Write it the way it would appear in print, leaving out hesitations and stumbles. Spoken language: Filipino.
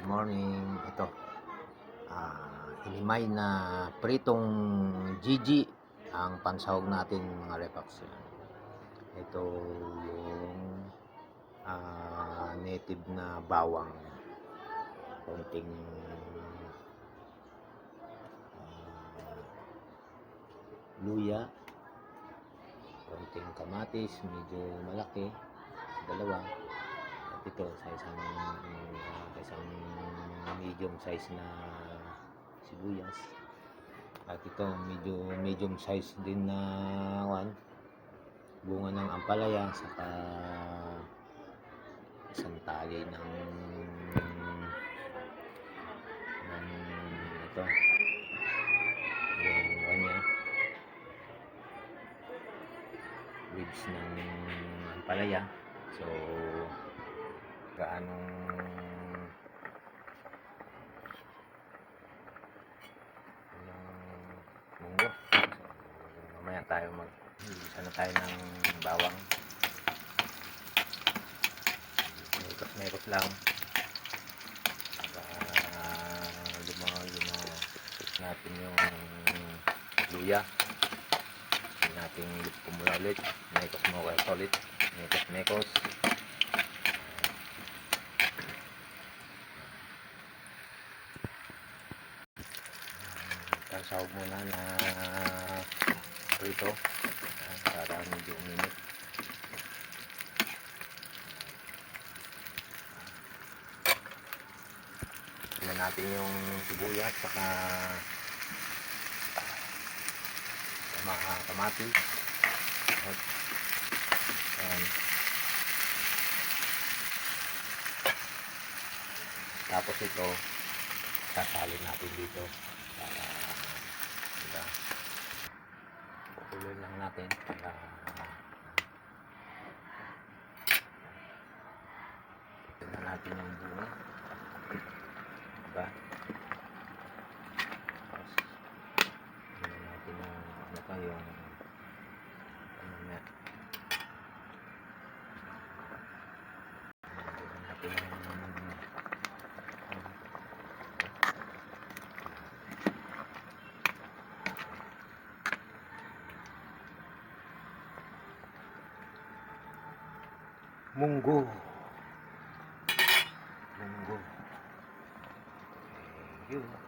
Morning. Ito, hinimay na pritong Gigi ang pansahog natin mga repax. Ito yung native na bawang, konting luya, konting kamatis, medyo malaki, dalawa. At ito sa isang medium size na sibuyas. At ito medyo medium size din na bunga ng ampalaya, saka isang tali ng ito yung kanya ribs ng ampalaya. So gaanong munggo. So mamaya tayo mag-isa na tayo ng bawang. Meron lang natin yung luya. Hindi natin pumula ulit. Mekos ulit. Mekos. Sahog muna na prito para medyo uminit. Tignan natin yung sibuyas saka kamatis. Ayan. Tapos ito sasalin natin dito para pupuloy lang natin para tignan natin yung bunga, diba? Tapos tignan natin yung ano pa yung na tignan natin yung munggo. Thank you.